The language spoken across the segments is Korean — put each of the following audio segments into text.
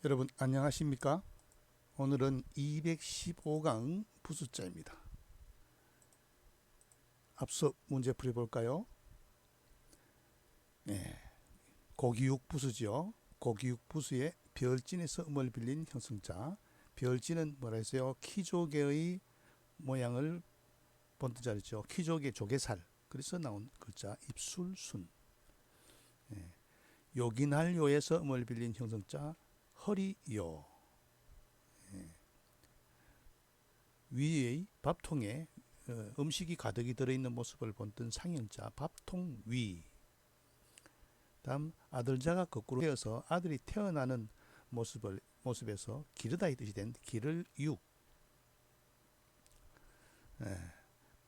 여러분 안녕하십니까? 오늘은 215강 부수자입니다. 앞서 문제 풀어볼까요? 네, 고기육 부수죠. 고기육 부수의 별진에서 음을 빌린 형성자. 별진은 뭐라 했어요? 키조개의 모양을 본뜬 자리죠. 키조개 조개살. 그래서 나온 글자 입술순. 네, 요긴할요에서 음을 빌린 형성자 허리요. 위의 밥통에 음식이 가득히 들어있는 모습을 본뜬 상형자 밥통 위. 다음 아들자가 거꾸로 되어서 아들이 태어나는 모습에서 기르다 이 뜻이 된 기를 육.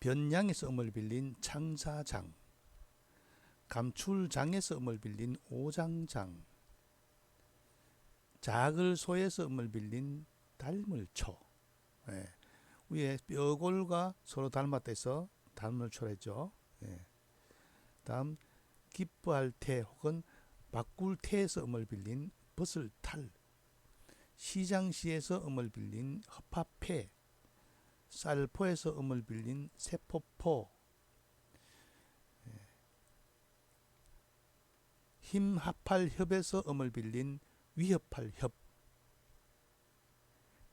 변양에서 음을 빌린 창사장. 감출장에서 음을 빌린 오장장. 자글소에서 음을 빌린 닮을초. 위에 뼈골과 서로 닮았다 해서 닮을초라 했죠. 다음 기뻐할 태 혹은 바꿀 태에서 음을 빌린 벗을탈. 시장시에서 음을 빌린 허파패. 쌀포에서 음을 빌린 세포포. 힘합할협에서 음을 빌린 위협할협.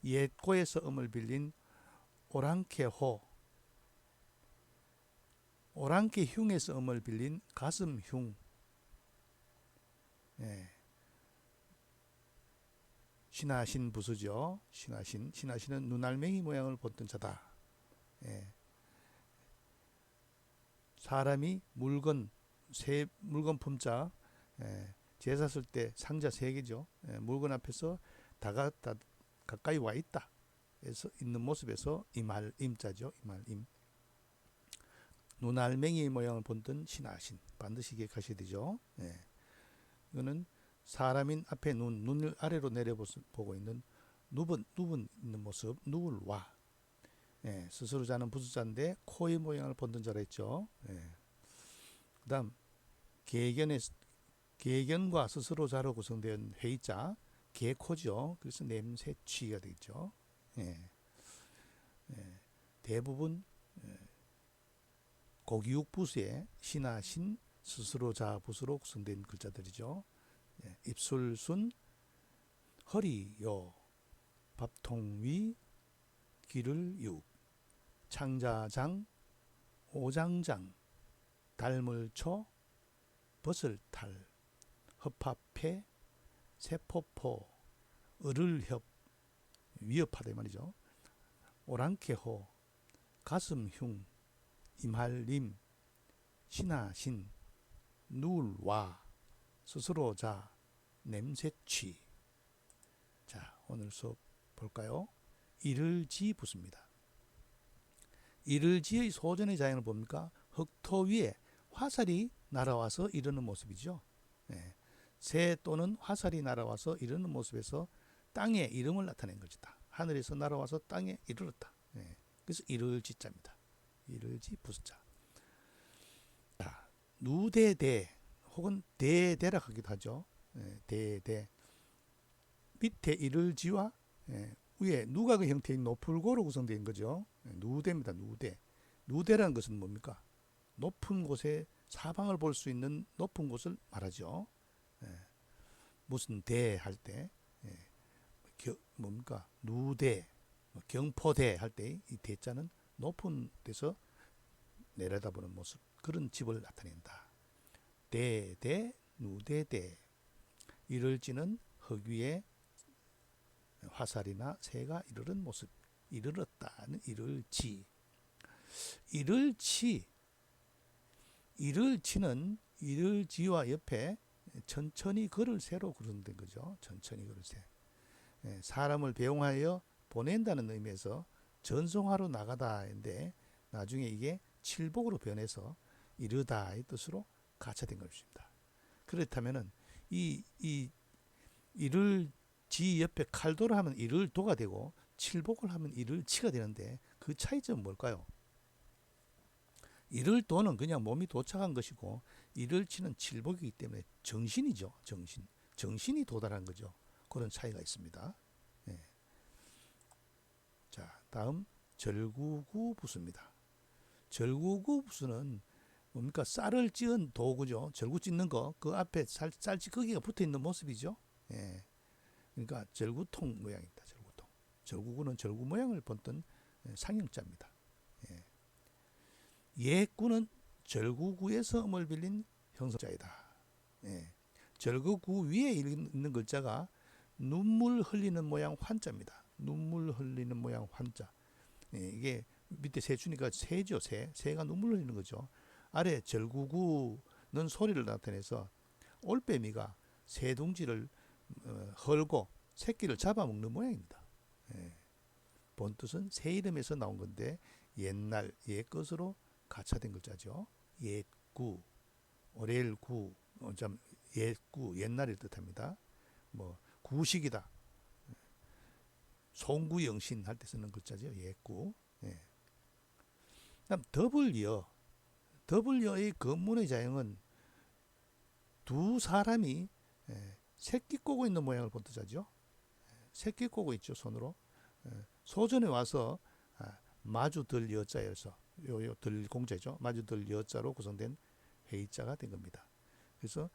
옛고에서 음을 빌린 오랑캐호. 오랑캐흉에서 음을 빌린 가슴흉. 신하신 부수죠. 신하신은 눈알맹이 모양을 본뜬 자다. 사람이 물건 품자, 제사 쓸 때 상자 3개죠. 물건 앞에서 가까이 와 있다. 에서 있는 모습에서 임자죠. 임할임. 눈알맹이 모양을 본뜬 신하신. 반드시 기억하셔야 되죠. 이거는 사람인 앞에 눈을 아래로 내려보고 있는 누분 있는 모습, 누울와. 스스로 자는 부수자인데 코의 모양을 본뜬 자라 했죠. 그 다음 계견과 스스로 자로 구성된 회의자, 개코죠. 그래서 냄새취가 되겠죠. 대부분 고기육 부수에 신하신, 스스로 자 부수로 구성된 글자들이죠. 입술순, 허리요, 밥통위, 귀를 육, 창자장, 오장장, 닮을초, 벗을탈, 허파패, 세포포, 을을협, 위협하다 이 말이죠. 오랑캐호, 가슴흉, 임할림, 신하신, 누울와, 스스로 자, 냄새취. 자, 오늘 수업 볼까요? 이를지 부수입니다. 이를지의 소전의 자연을 봅니까? 흙토 위에 화살이 날아와서 이르는 모습이죠. 새 또는 화살이 날아와서 이르는 모습에서 땅의 이름을 나타낸 것이다. 하늘에서 날아와서 땅에 이르렀다. 그래서 이를지자입니다. 이를지 부수자. 자, 누대대 혹은 대대라 하기도 하죠. 대대. 밑에 이를지와 위에 누각의 형태인 노풀고로 구성된 거죠. 누대입니다. 누대. 누대라는 것은 뭡니까? 높은 곳에 사방을 볼 수 있는 높은 곳을 말하죠. 무슨 대 할 때 뭡니까? 누대, 경포대 할 때 이 대자는 높은 데서 내려다보는 모습, 그런 집을 나타낸다. 대대, 누대대. 이를지는 흙 위에 화살이나 새가 이르는 모습, 이르렀다는 이를지. 이를치는 이를지와 옆에 천천히 걸을 새로 구성된 거죠. 천천히 걸을 새. 사람을 배웅하여 보낸다는 의미에서 전송하러 나가다인데 나중에 이게 칠복으로 변해서 이르다의 뜻으로 가차된 것입니다. 그렇다면은 이 이를지 옆에 칼도를 하면 이를도가 되고 칠복을 하면 이를치가 되는데 그 차이점은 뭘까요? 이를도는 그냥 몸이 도착한 것이고 이를치는 칠복이기 때문에 정신이죠. 정신이 도달한 거죠. 그런 차이가 있습니다. 예. 자, 다음 절구구 부수입니다. 절구구 부수는 뭡니까? 쌀을 찌은 도구죠. 절구 찢는 거, 그 앞에 쌀찌꺼기가 붙어 있는 모습이죠. 예. 그러니까 절구통 모양입니다. 절구통. 절구구는 절구 모양을 본뜬 상형자입니다. 예. 예구는 절구구에서 음을 빌린 형성자이다. 예. 절구구 위에 있는 글자가 눈물 흘리는 모양 환자입니다. 눈물 흘리는 모양 환자. 예, 이게 밑에 새 주니까 새죠. 새가 눈물 흘리는 거죠. 아래 절구구는 소리를 나타내서 올빼미가 새 둥지를 헐고 새끼를 잡아먹는 모양입니다. 예. 본 뜻은 새 이름에서 나온 건데 옛날 옛것으로 가차된 글자죠. 옛구, 오렐구, 옛구 옛날을 뜻합니다. 뭐 구식이다, 송구영신 할 때 쓰는 글자죠. 옛구. 예. 그다음 더블여의 근문의 자형은 두 사람이 새끼 꼬고 있는 모양을 본 뜻하죠. 새끼 꼬고 있죠, 손으로. 소전에 와서 마주 들 여자여서 요 들 공자죠. 마주 들 여자로 구성된 회의자가 된 겁니다. 그래서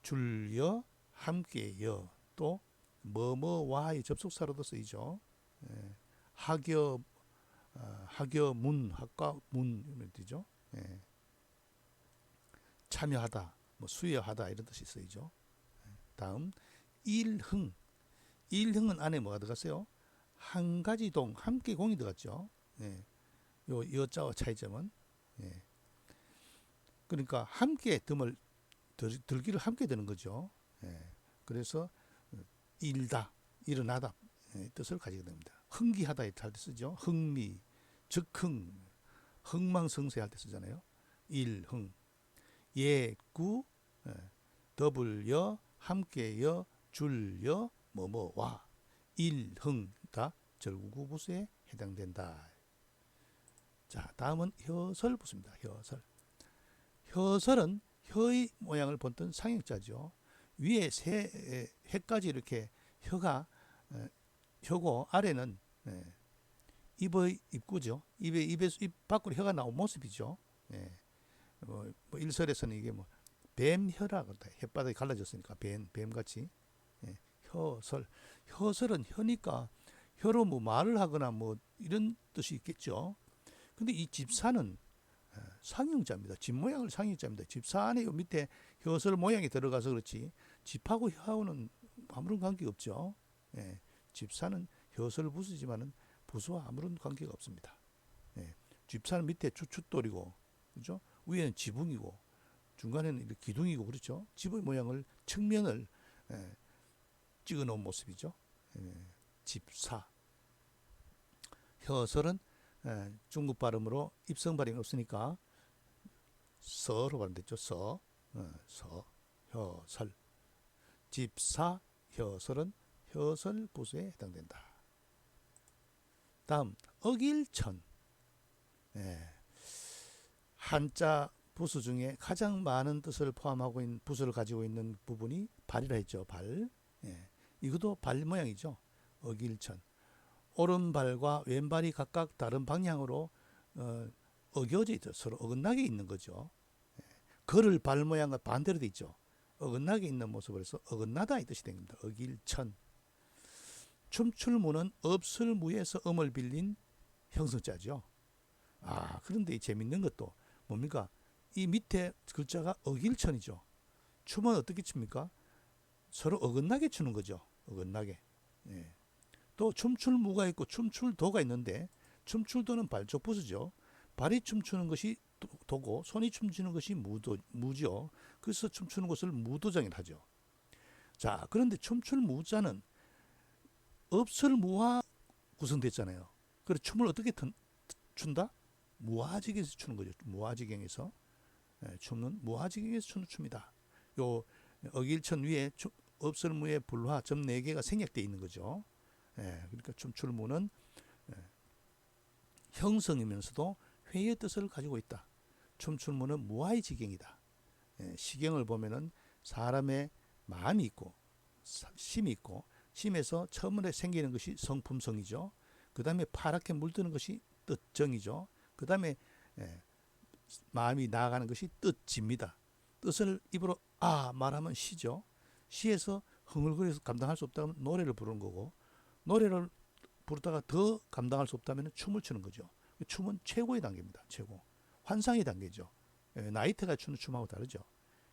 줄여, 함께여, 또 뭐뭐와의 접속사로도 쓰이죠. 학여, 학여문, 학과문 이런 뜻이죠. 참여하다, 뭐 수여하다 이런 뜻이 쓰이죠. 다음 일흥. 일흥은 안에 뭐가 들어갔어요? 한 가지 동, 함께 공이 들어갔죠. 요 여자와 차이점은 그러니까 함께 듬을 들기를 함께 드는 거죠. 그래서 일다, 일어나다 뜻을 가지게 됩니다. 흥기하다 할 때 쓰죠. 흥미, 즉흥, 흥망성쇠할 때 쓰잖아요. 일흥, 예구, 더블여, 함께여, 줄여, 뭐뭐와, 일흥 다 절구구 부수에 해당된다. 자, 다음은 혀설 부수입니다. 혀설. 혀설은 혀의 모양을 본뜬 상형자죠. 위에 세 해까지 이렇게 혀가 혀고 아래는 입의 입구죠. 입에서 입 밖으로 혀가 나온 모습이죠. 뭐 일설에서는 이게 뭐 뱀혀라고 한다. 혓바닥이 갈라졌으니까 뱀같이. 혀설. 혀설은 혀니까 혀로 뭐 말을 하거나 뭐 이런 뜻이 있겠죠. 근데 이 집사는 상형자입니다. 집 모양을 상형자입니다. 집사 안에 요 밑에 혀설 모양이 들어가서 그렇지 집하고 혀하고는 아무런 관계가 없죠. 집사는 혀설 부수지만은 부수와 아무런 관계가 없습니다. 집사는 밑에 추춧돌이고, 그죠? 위에는 지붕이고, 중간에는 이렇게 기둥이고, 그렇죠? 집의 모양을 측면을 찍어 놓은 모습이죠. 집사. 혀설은 중국 발음으로 입성 발음이 없으니까 서로 발음됐죠. 서, 혀설. 집사, 혀설은 혀설 부수에 해당된다. 다음 어길천. 한자 부수 중에 가장 많은 뜻을 포함하고 있는 부수를 가지고 있는 부분이 발이라 했죠. 발. 이것도 발 모양이죠. 어길천. 오른발과 왼발이 각각 다른 방향으로 어겨져 있죠. 서로 어긋나게 있는 거죠. 걸을 발 모양과 반대로 돼 있죠. 어긋나게 있는 모습을 해서 어긋나다 이 뜻이 됩니다. 어길천. 춤출무는 없을 무에서 음을 빌린 형성자죠. 그런데 이 재밌는 것도 뭡니까? 이 밑에 글자가 어길천이죠. 춤은 어떻게 춥니까? 서로 어긋나게 추는 거죠. 어긋나게. 또 춤출무가 있고 춤출도가 있는데 춤출도는 발쪽 부수죠. 발이 춤추는 것이 도고 손이 춤추는 것이 무죠. 그래서 춤추는 것을 무도장이라 하죠. 자, 그런데 춤출무자는 없을 무와 구성됐잖아요. 그래서 춤을 어떻게 춘다? 무아지경에서 추는 거죠. 무아지경에서 춤은 무아지경에서 추는 춤이다. 요 어길천 위에 없을 무에 불화 점 4개가 생략되어 있는 거죠. 그러니까 춤출무는 형성이면서도 회의 뜻을 가지고 있다. 춤출무는 무아의 지경이다. 시경을 보면은 사람의 마음이 있고 심이 있고 심에서 처음에 생기는 것이 성품성이죠. 그 다음에 파랗게 물드는 것이 뜻정이죠. 그 다음에 마음이 나아가는 것이 뜻집니다. 뜻을 입으로 말하면 시죠. 시에서 흥얼거려서 감당할 수 없다면 노래를 부르는 거고, 노래를 부르다가 더 감당할 수 없다면 춤을 추는 거죠. 춤은 최고의 단계입니다. 최고. 환상의 단계죠. 나이트가 추는 춤하고 다르죠.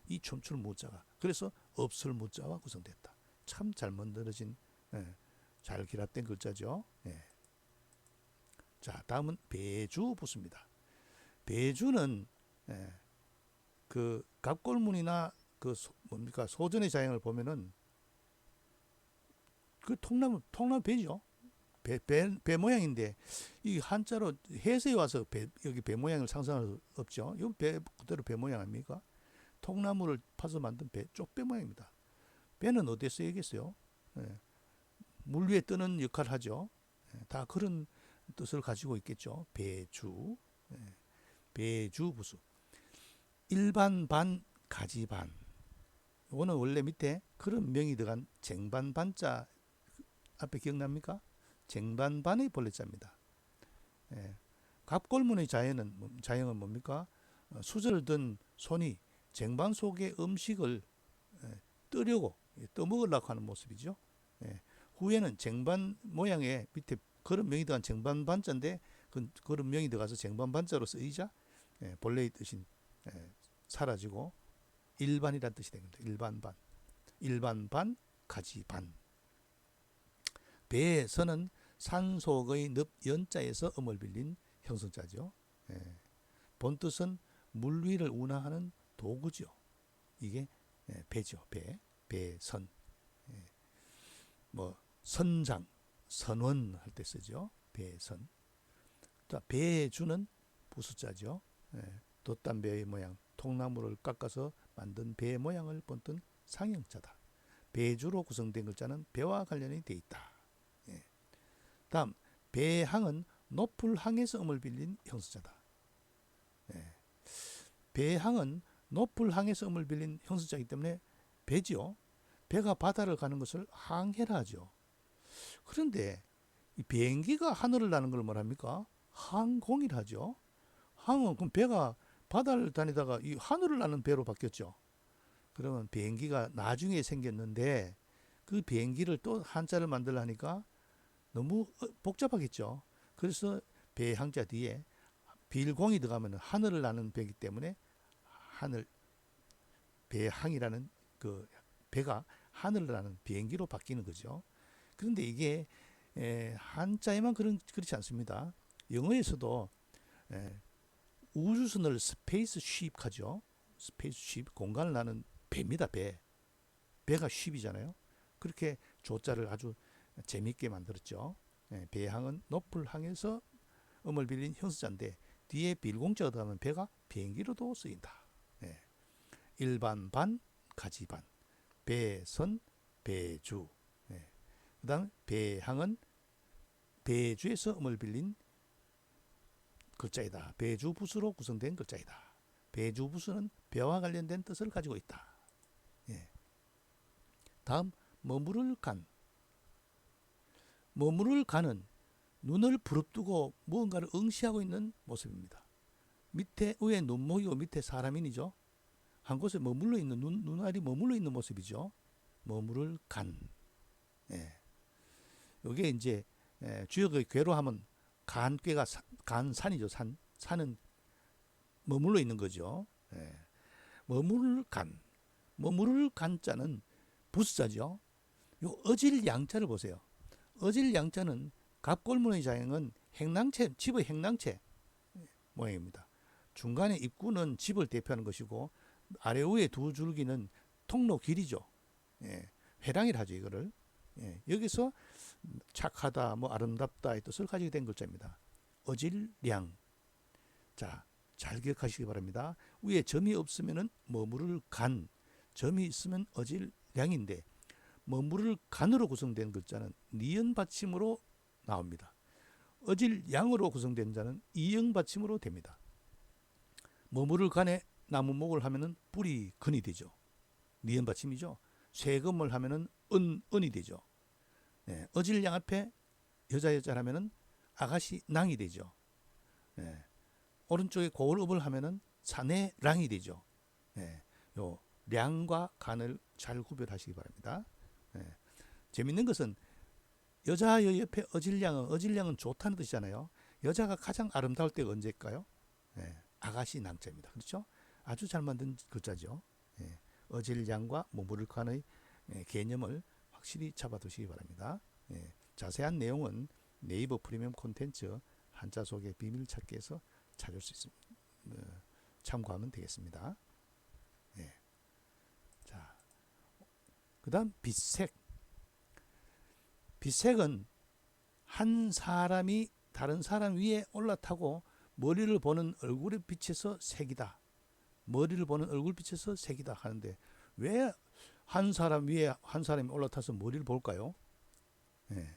이 춤추는 무자가 그래서 없을 무자와 구성됐다. 참 잘 만들어진 잘 기랍된 글자죠. 자, 다음은 배주부수입니다. 배주는 그 갑골문이나 그 뭡니까 소전의 자형을 보면은 그 통나무 배죠. 배 모양인데 이 한자로 해서에 와서 여기 배 모양을 상상할 수 없죠. 이건 배 그대로 배 모양 아닙니까? 통나무를 파서 만든 쪽배 모양입니다. 배는 어디에 쓰이겠어요? 물 위에 뜨는 역할을 하죠. 다 그런 뜻을 가지고 있겠죠. 배주, 배주부수. 일반 반, 가지 반. 이거는 원래 밑에 그런 명이 들어간 쟁반반자 앞에 기억납니까? 쟁반반의 본래자입니다. 갑골문의 자형은 뭡니까? 수저를 든 손이 쟁반 속의 음식을 뜨려고 떠먹으려고 하는 모습이죠. 후에는 쟁반 모양의 밑에 그런 명이 들어간 쟁반반자인데 그런 명이 들어가서 쟁반반자로 쓰이자 본래의 뜻이 사라지고 일반이라는 뜻이 됩니다. 일반반, 일반반, 가지반. 배에서는 산속의 늪 연자에서 음을 빌린 형성자죠. 본 뜻은 물 위를 운하하는 도구죠. 이게 배죠. 배선. 뭐 선장, 선원 할 때 쓰죠. 배선. 또 배주는 부수자죠. 돛담배의 모양, 통나무를 깎아서 만든 배 모양을 본뜬 상형자다. 배주로 구성된 글자는 배와 관련이 돼 있다. 다음 배항은 높을 항에서 음을 빌린 형수자다. 배항은 높을 항에서 음을 빌린 형수자이기 때문에 배지요. 배가 바다를 가는 것을 항해라 하죠. 그런데 이 비행기가 하늘을 나는 걸 뭐랍니까? 항공이라 하죠. 항은 그럼 배가 바다를 다니다가 이 하늘을 나는 배로 바뀌었죠. 그러면 비행기가 나중에 생겼는데 그 비행기를 또 한자를 만들려니까 너무 복잡하겠죠. 그래서 배항자 뒤에 빌공이 들어가면 하늘을 나는 배이기 때문에 하늘 배항이라는 그 배가 하늘을 나는 비행기로 바뀌는 거죠. 그런데 이게 한자에만 그렇지 않습니다. 영어에서도 우주선을 스페이스 쉽하죠. 스페이스 쉽, 공간을 나는 배입니다. 배가 쉽이잖아요. 그렇게 조자를 아주 재미있게 만들었죠. 배항은 높을 항에서 음을 빌린 형수자인데 뒤에 빌공자가 들어가면 배가 비행기로도 쓰인다. 일반 반, 가지 반, 배선, 배주. 그 다음 배항은 배주에서 음을 빌린 글자이다. 배주부수로 구성된 글자이다. 배주부수는 배와 관련된 뜻을 가지고 있다. 다음 머무를 간. 머무를 간은 눈을 부릅뜨고 무언가를 응시하고 있는 모습입니다. 밑에 위에 눈목이고 밑에 사람인이죠. 한 곳에 머물러 있는 눈알이 머물러 있는 모습이죠. 머무를 간. 이게 이제 주역의 괴로 하면 간괴가 간산이죠. 산은 머물러 있는 거죠. 머무를 간. 머무를 간자는 부수자죠. 요 어질 양자를 보세요. 어질 양자는 갑골문의 자형은 행랑채, 집의 행랑채 모양입니다. 중간에 입구는 집을 대표하는 것이고 아래 위에 두 줄기는 통로 길이죠. 회랑이라 하죠. 이거를. 여기서 착하다, 뭐 아름답다의 뜻을 가지게 된 글자입니다. 어질량. 자, 잘 기억하시기 바랍니다. 위에 점이 없으면은 머무를 간, 점이 있으면 어질량인데 머무를 간으로 구성된 글자는 니은 받침으로 나옵니다. 어질양으로 구성된 자는 이응 받침으로 됩니다. 머무를 간에 나무목을 하면은 뿌리 근이 되죠. 니은 받침이죠. 쇠금을 하면은 은이 되죠. 예, 어질량 앞에 여자라면은 아가씨 낭이 되죠. 예, 오른쪽에 고을읍을 하면은 사내랑이 되죠. 예, 요 량과 간을 잘 구별하시기 바랍니다. 예, 재밌는 것은 여자 옆에 어질량은 좋다는 뜻이잖아요. 여자가 가장 아름다울 때가 언제일까요? 예, 아가씨 낭자입니다. 그렇죠? 아주 잘 만든 글자죠. 예, 어질량과 머무를 간의 개념을 확실히 잡아두시기 바랍니다. 예, 자세한 내용은 네이버 프리미엄 콘텐츠 한자 속의 비밀 찾기에서 찾을 수 있습니다. 참고하면 되겠습니다. 예. 자, 그다음 빛색. 빛색은 한 사람이 다른 사람 위에 올라타고 머리를 보는 얼굴에 비춰서 색이다. 머리를 보는 얼굴 비춰서 색이다 하는데 왜 한 사람 위에 한 사람이 올라타서 머리를 볼까요? 예.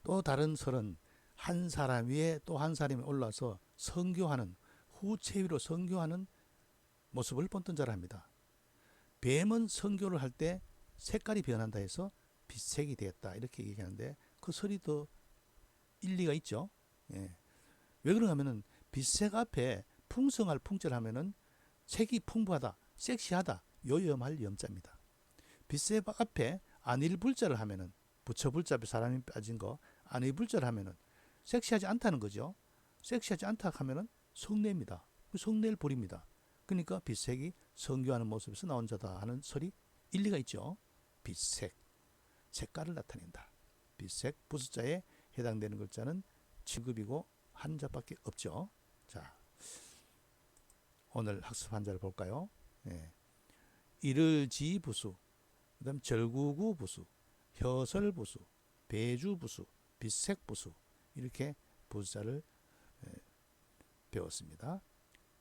또 다른 설은 한 사람 위에 또 한 사람이 올라서 성교하는 후체위로 성교하는 모습을 본뜬 자라 합니다. 뱀은 성교를 할 때 색깔이 변한다 해서 빛색이 되었다 이렇게 얘기하는데 그 설이 더 일리가 있죠. 예. 왜 그런가 하면은 빛색 앞에 풍성할 풍자하면은 색이 풍부하다, 섹시하다, 요염할 염자입니다. 빛색 앞에 안일불자를 하면은 부처불자 앞에 사람이 빠진 거 안일불자를 하면은 섹시하지 않다는 거죠. 섹시하지 않다 하면은 성례입니다. 성례를 부립니다. 그러니까 빛색이 성교하는 모습에서 나온 자다 하는 설이 일리가 있죠. 빛색, 색깔을 나타낸다. 빛색 부수자에 해당되는 글자는 7급이고 한자밖에 없죠. 자, 오늘 학습 한자를 볼까요? 예. 이를지부수, 그다음 절구구부수, 혀설부수, 배주부수, 빛색부수 이렇게 부수자를 배웠습니다.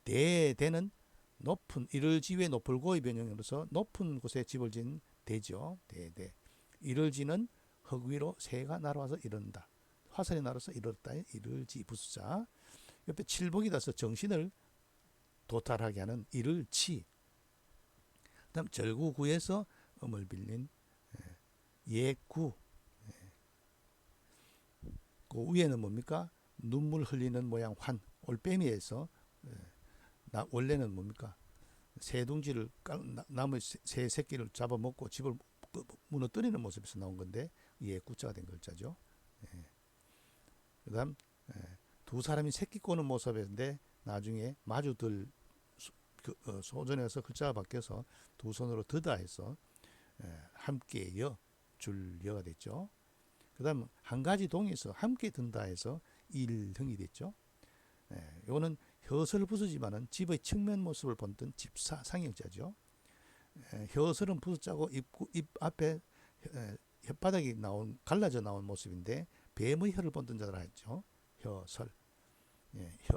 대대는 높은 이를지의 높을고의 변형으로서 높은 곳에 집을 지은 대죠. 대대. 이를지는 흙 위로 새가 날아와서 이른다. 화살이 날아서 이르렀다. 이를지 부수자. 옆에 칠복이 다서 정신을 도탈하게 하는 이를치. 그다음 절구구에서 음을 빌린 예구. 그 위에는 뭡니까? 눈물 흘리는 모양 환. 올빼미에서 원래는 뭡니까? 새 둥지를 나무 새 새끼를 잡아먹고 집을 무너뜨리는 모습에서 나온 건데 예구자가 된 글자죠. 그다음 두 사람이 새끼 꼬는 모습인데 나중에 마주들 소전에서 글자가 바뀌어서 두 손으로 드다 해서 함께여 줄여가 됐죠. 그다음 한 가지 동에서 함께 든다 해서 일흥이 됐죠. 이거는 혀설 부수지만은 집의 측면 모습을 본뜬 집사 상형자죠. 혀설은 부수자고 입 앞에 혓바닥이 갈라져 나온 모습인데 뱀의 혀를 본뜬 자라 했죠. 혀설.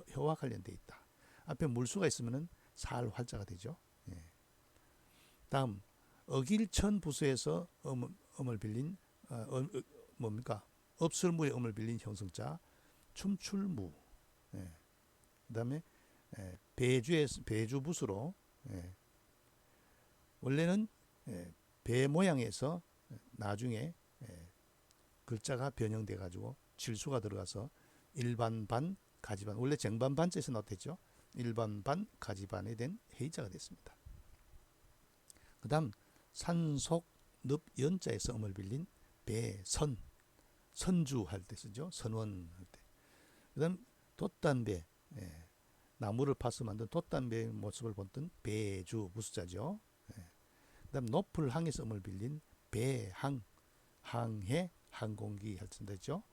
혀와 관련되어 있다. 앞에 물수가 있으면은 살 활자가 되죠. 다음 어길천 부수에서 음을 빌린 뭡니까? 업설무의 음을 빌린 형성자 춤출무. 그다음에 배주부수로 원래는 배 모양에서 나중에 글자가 변형돼 가지고 질수가 들어가서 일반반 가지반 원래 정반반자에서 나왔댔죠. 일반반 가지반에 된 해자가 됐습니다. 그다음 산속 늪 연자에서 음을 빌린 배선 선주 할 때 쓰죠. 선원 할 때. 그다음 돛담배 나무를 파서 만든 돛담배의 모습을 본뜬 배주 부수자죠. 그다음 높을 항에서 음을 빌린 배항 항해 항공기 할 때 되죠.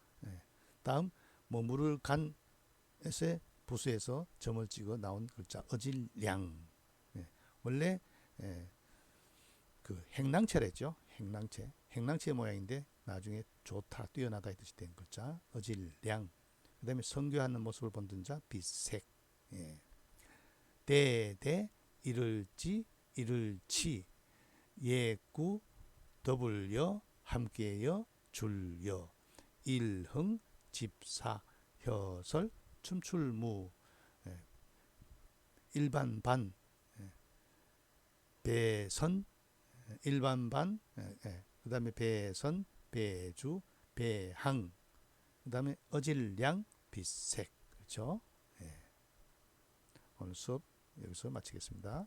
다음 머무를 간에서 부수에서 점을 찍어 나온 글자 어질량. 원래 그 행랑체랬죠. 행랑체 모양인데 나중에 좋다 뛰어나다 이 뜻이 된 글자 어질량. 그다음에 성교하는 모습을 본뜬 자 빛색. 대대 이를지 이를치 예구 더블여 함께여 줄여 일흥 집사 혀설 춤출무 일반반 배선 일반반, 그 다음에 배선, 배주, 배항, 그 다음에 어질량, 빛색. 그렇죠? 예. 오늘 수업 여기서 마치겠습니다.